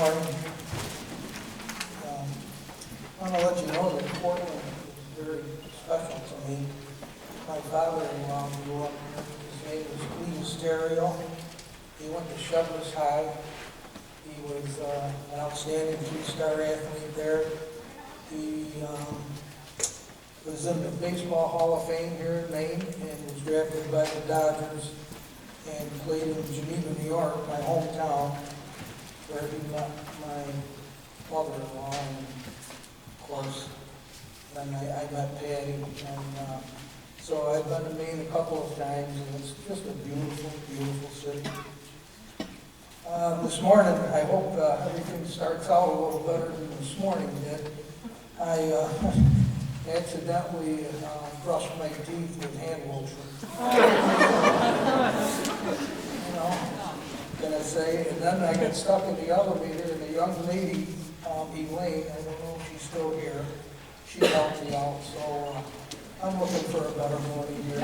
morning. I want to let you know that Portland is very special to me. My father-in-law grew up here. His name was Stereo. He went to Shepherd's High. He was an outstanding three-star athlete there. He was in the Baseball Hall of Fame here in Maine and was drafted by the Dodgers and played in Geneva, New York, my hometown, where he met my mother-in-law, and of course, then I met Patty, and so I've been to Maine a couple of times, and it's just a beautiful, beautiful city. This morning, I hope everything starts out a little better than this morning did. I accidentally brushed my teeth with hand lotion. You know, can I say? And then I got stuck in the elevator, and a young lady, Elaine, I don't know if she's still here, she helped me out. So I'm looking for a better morning here.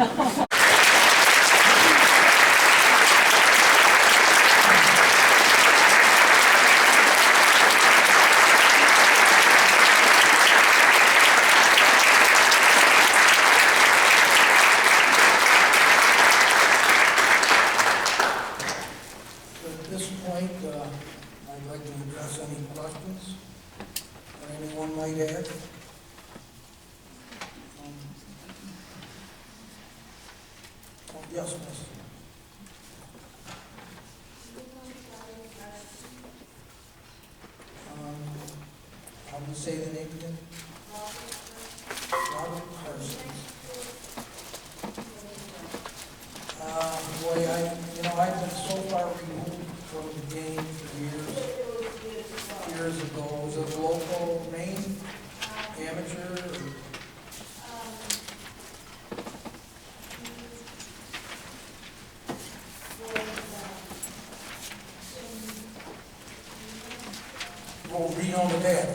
I'd like to address any questions that anyone might have. Yes, Miss. How do you say the name again? Robert Parsons. Boy, I've been so far removed from the game for years ago. Was it local Maine amateur? Or Reno, Nevada.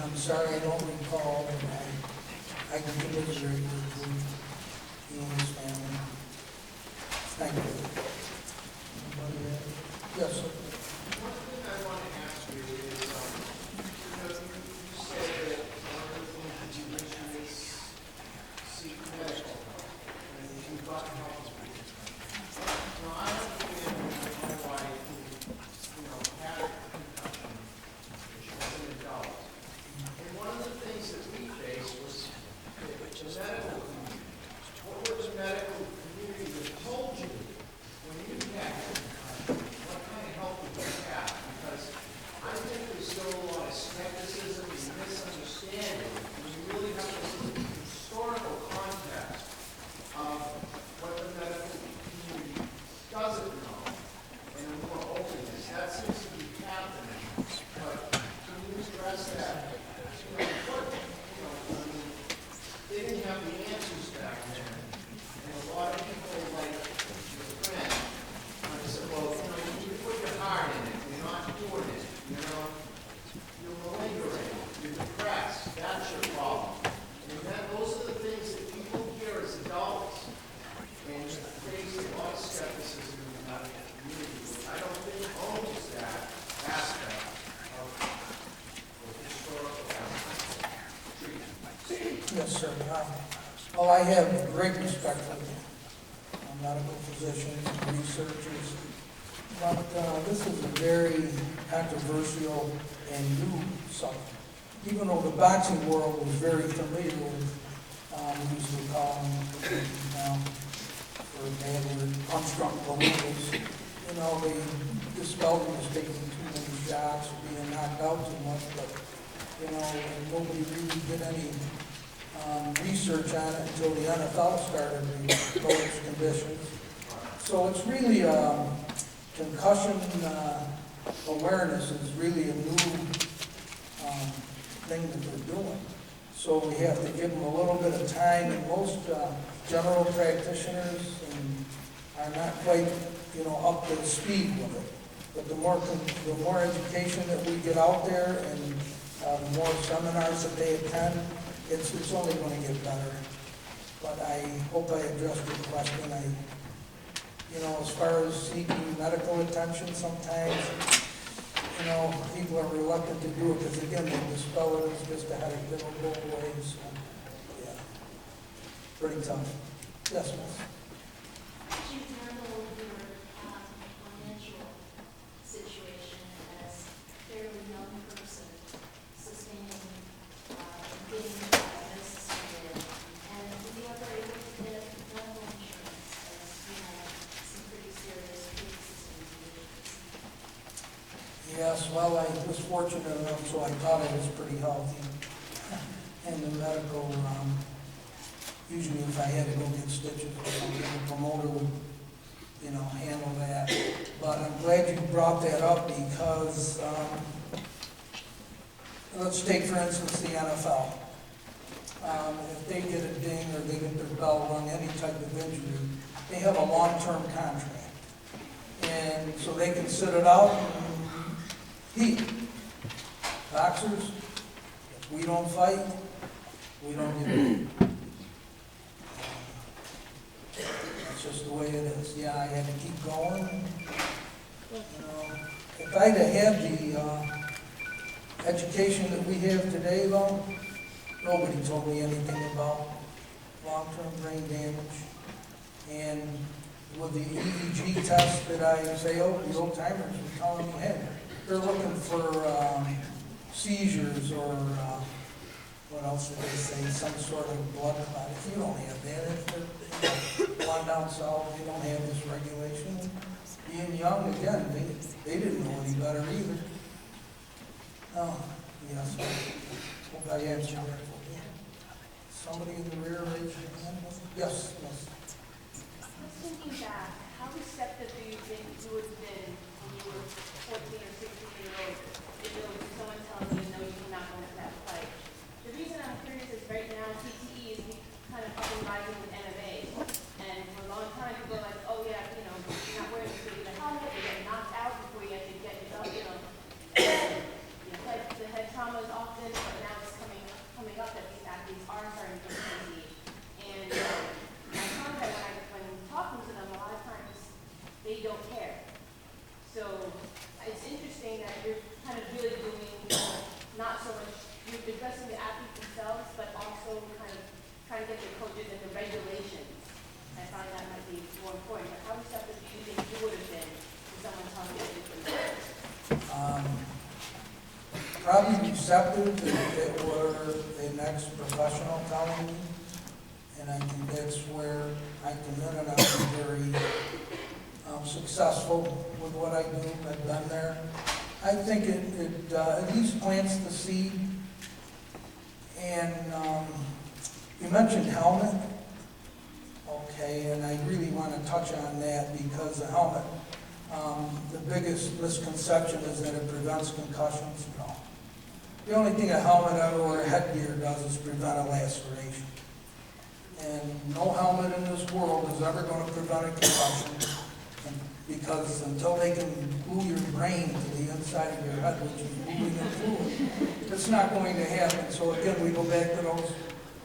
I'm sorry, I don't recall, and I can commiserate with you and his family. Thank you. Yes, sir. One thing I want to ask you is, you say that one of the things that you mentioned is seek medical, and you've got health. Now, I understand my wife, had a concussion when she was an adult. And one of the things that we faced was the medical community. What was the medical community that told you when you had a concussion? What kind of help did you have? Because I think there's still a lot of skepticism and misunderstanding, and you really have to look at the historical context of what the medical community doesn't know, and a more openness. That seems to be happening, but can you address that? They didn't have the answers back then, and a lot of people, like your friend, said, well, you put your heart in it, you're not doing it, you're malingering, you're depressed, that's your problem. And those are the things that people hear as adults, and it creates a lot of skepticism in the medical community, which I don't think owns that aspect of the historical aspect of treatment. Yes, sir. Well, I have great respect for medical physicians and researchers, but this is a very controversial and new subject. Even though the boxing world was very familiar with, we used to call them, for example, unstruck balloons. They dispelled them as taking too many shots or being knocked out too much, but, and nobody really did any research on it until the NFL started the those conditions. So it's really concussion awareness is really a new thing that they're doing. So we have to give them a little bit of time, and most general practitioners are not quite, up to speed with it. But the more education that we get out there, and the more seminars that they attend, it's only going to get better. But I hope I addressed your question. As far as seeking medical attention, sometimes, people are reluctant to do it because, again, they dispel it as just a headache that will go away. So, yeah, pretty tough. Yes, miss. Could you handle your financial situation as a fairly young person sustaining, getting the diagnosis you did? And were you ever able to get medical insurance as, some pretty serious pre-existing conditions? Yes, well, I was fortunate enough, so I thought I was pretty healthy. And the medical, usually if I had to go get stitches or something, the promoter would, handle that. But I'm glad you brought that up because, let's take, for instance, the NFL. If they get a ding or they get their bell rung, any type of injury, they have a long-term contract. And so they can sit it out and heal. Boxers, if we don't fight, we don't get paid. That's just the way it is. Yeah, I had to keep going. If I'd have had the education that we have today, though, nobody told me anything about long-term brain damage. And with the EEG test that I failed, the old timers were telling me, hey, they're looking for seizures or what else did they say, some sort of blood clot. If you don't have that, if they're down south, they don't have this regulation. Being young, again, they didn't know any better either. Oh, yes, hope I answered that. Somebody in the rear, raise your hand. Yes, yes. Just thinking back, how receptive do you think you would have been when you were 14 or 16 years old if there was someone telling you, no, you're not going to that fight? The reason I'm curious is right now CTE is kind of up and rising with MMA. And for a long time, people are like, oh yeah, you're not wearing the helmet, you get knocked out before you actually get it up, the head trauma is often, but now it's coming up that these athletes are starting to get CTE. And I found that when talking to them, a lot of times they don't care. So it's interesting that you're kind of really doing not so much, you're addressing the athletes themselves, but also kind of trying to get the coaches and the regulations. I find that might be more important. But how receptive do you think you would have been to someone telling you different things? Probably receptive if it were an ex-professional telling me. And I think that's where I come in, and I'm very successful with what I do. I've been there. I think it at least plants the seed. And you mentioned helmet. Okay, and I really want to touch on that because the helmet, the biggest misconception is that it prevents concussions. No. The only thing a helmet or a headgear does is prevent a laceration. And no helmet in this world is ever going to prevent a concussion, because until they can glue your brain to the inside of your head, which is moving the fluid, it's not going to happen. So again, we go back to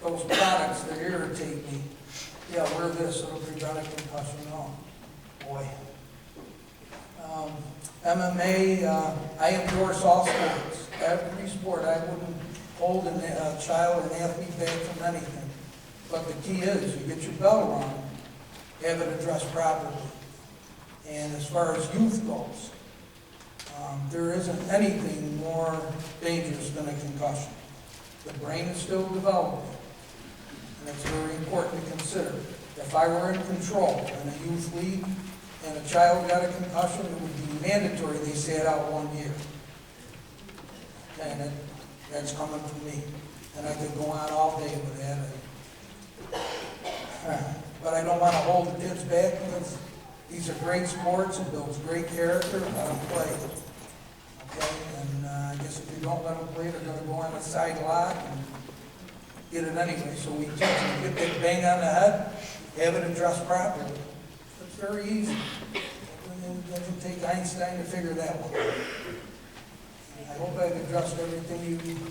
those products that irritate me. Yeah, wear this, it'll prevent a concussion. Oh, boy. MMA, I endorse all sports. Every sport. I wouldn't hold a child or an athlete back from anything. But the key is, you get your bell rung, have it addressed properly. And as far as youth goes, there isn't anything more dangerous than a concussion. The brain is still developing, and it's very important to consider. If I were in control in a youth league and a child got a concussion, it would be mandatory they sat out 1 year. And that's coming from me. And I could go on all day with that. But I don't want to hold the kids back because these are great sports. It builds great character. Let them play. Okay? And I guess if you don't let them play, they're going to go on the side lot. And get it anyway, so we teach them, get that bang on the head, have it addressed properly. It's very easy. It doesn't take Einstein to figure that one out. I hope I've addressed everything you need.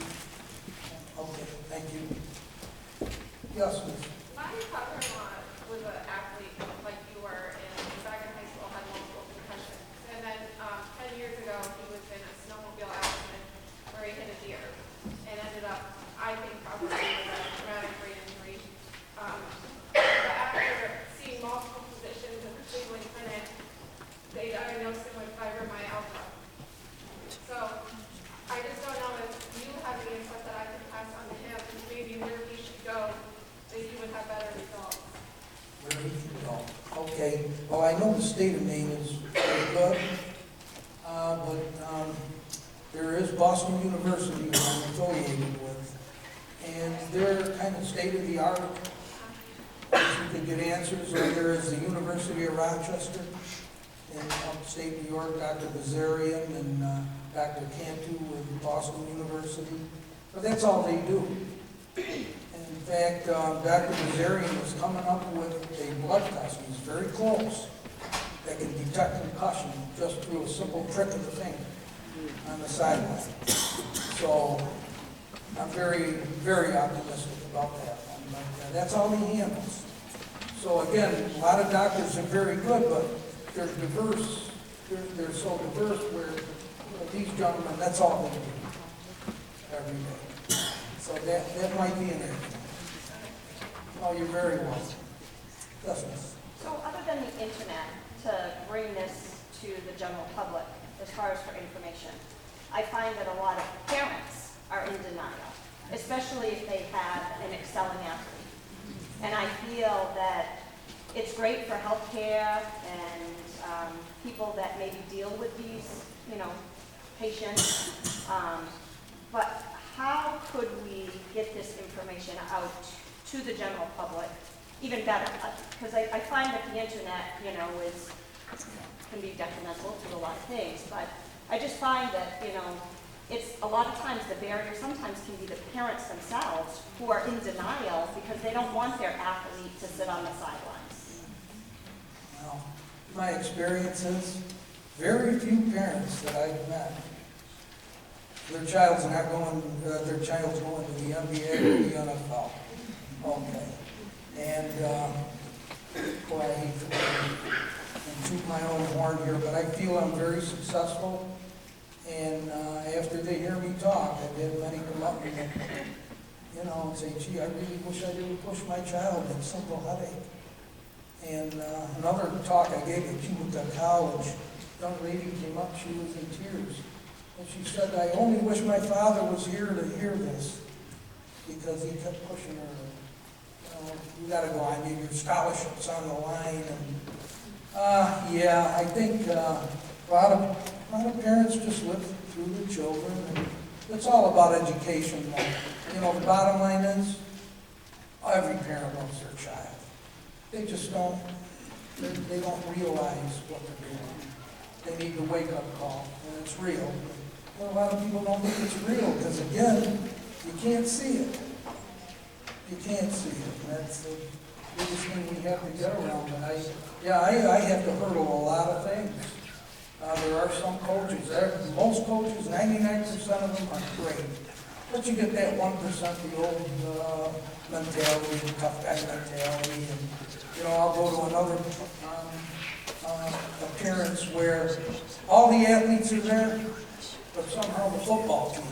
Okay, thank you. Yes, Ms. My father-in-law was an athlete like you were, and back in high school had multiple concussions. And then 10 years ago, he was in a snowmobile accident where he hit a deer and ended up, I think, probably with a traumatic brain injury. But after seeing multiple physicians at the Cleveland Clinic, they diagnosed him with fibromyalgia. So I just don't know if you have any input that I can pass on to him, maybe where he should go, that he would have better results. Where did you go? Okay, well, I know the state of Maine is very good, but there is Boston University that I'm affiliated with, and they're kind of state-of-the-art. You can get answers, or there is the University of Rochester in upstate New York, Dr. Bazarian and Dr. Cantu with Boston University. But that's all they do. In fact, Dr. Bazarian is coming up with a blood test, he's very close, that can detect concussion just through a simple trick of the finger on the sideline. So I'm very, very optimistic about that one. But that's all he handles. So again, a lot of doctors are very good, but they're diverse. They're so diverse where these gentlemen, that's all they do every day. So that might be an area. Oh, you're very welcome. Yes, miss. So other than the internet, to bring this to the general public as far as for information, I find that a lot of parents are in denial, especially if they have an excelling athlete. And I feel that it's great for healthcare and people that maybe deal with these, patients. But how could we get this information out to the general public even better? Because I find that the internet, can be detrimental to a lot of things. But I just find that, it's a lot of times the barrier sometimes can be the parents themselves who are in denial because they don't want their athlete to sit on the sidelines. Well, my experience is very few parents that I've met, their child's going to the NBA or the NFL. Okay. And, boy, I hate to toot my own horn here, but I feel I'm very successful. And after they hear me talk, I've had many come up and, and say, gee, I really wish I didn't push my child with simple headache. And another talk I gave at Keynote College, a young lady came up, she was in tears. And she said, I only wish my father was here to hear this, because he kept pushing her. You got to go on, your scholarship's on the line. And yeah, I think a lot of parents just live through the children, and it's all about education. The bottom line is, every parent loves their child. They just don't, they don't realize what they're doing. They need the wake-up call, and it's real. But a lot of people don't think it's real, because again, you can't see it. You can't see it. That's the biggest thing we have to get around. And I have to hurdle a lot of things. There are some coaches, most coaches, 99% of them are great. But you get that 1%, the old mentality, the tough guy mentality. And, I'll go to another appearance where all the athletes are there, but somehow the football team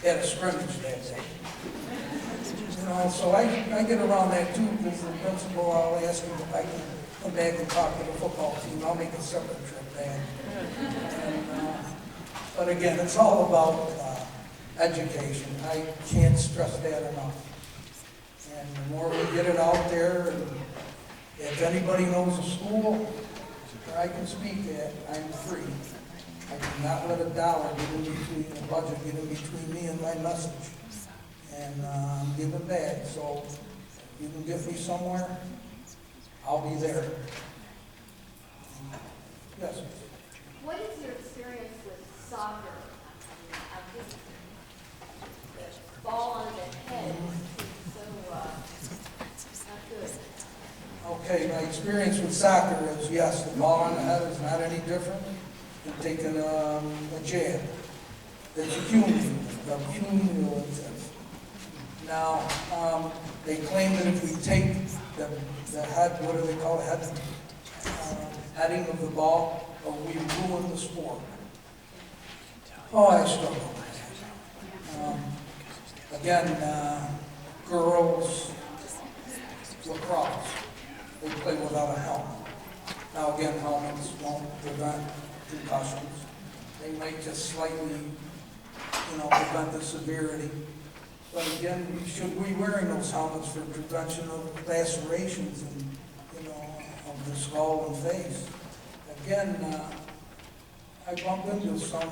had a scrimmage that day. So I get around that too, because the principal, I'll ask him if I can come back and talk to the football team. I'll make a separate trip back. But again, it's all about education. I can't stress that enough. And the more we get it out there, and if anybody knows a school where I can speak at, I'm free. I do not let a dollar get in between, the budget get in between me and my message. And I'm giving back, so if you can get me somewhere, I'll be there. Yes. What is your experience with soccer? The ball on the head seems Okay, my experience with soccer is, yes, the ball on the head is not any different than taking a jab. It's cumulative. Now, they claim that if we take the head, what do they call it, heading of the ball, we ruin the sport. Oh, I struggle with that. Again, girls lacrosse, they play without a helmet. Now again, helmets won't prevent concussions. They might just slightly, prevent the severity. But again, we should be wearing those helmets for prevention of lacerations and, of the skull and face. Again, I bump into some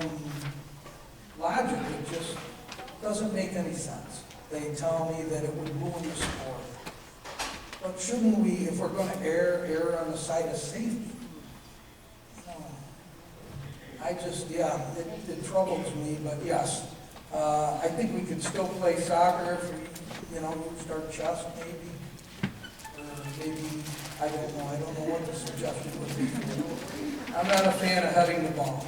logic that just doesn't make any sense. They tell me that it would ruin the sport. But shouldn't we, if we're going to err on the side of safety? It troubles me, but yes. I think we could still play soccer if we, used our chest maybe. Or maybe, I don't know what the suggestion would be. I'm not a fan of heading the ball.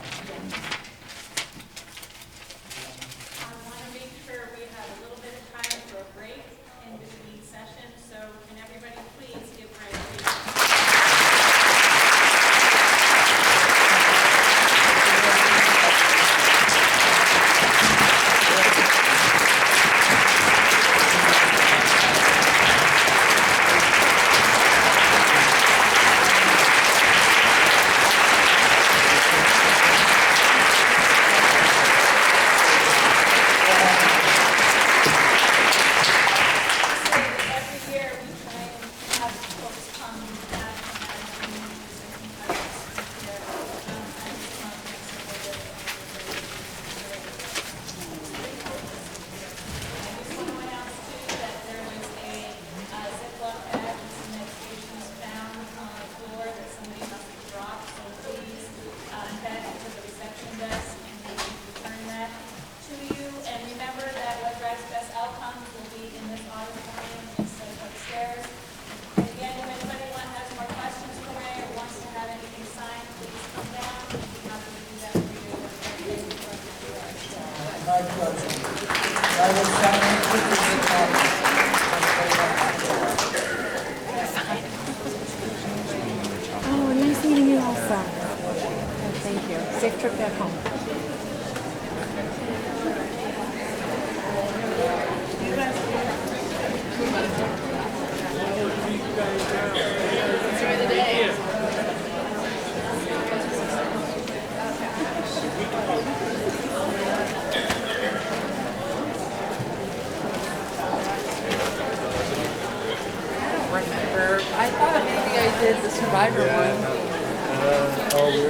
I want to make sure we have a little bit of time for a break in between sessions, so can everybody please give Brian a break? My pleasure. I will sign pictures of Oh, nice meeting you also. Oh, thank you. Safe trip back home. Enjoy the day. Remember, I thought maybe I did the Survivor one. Oh,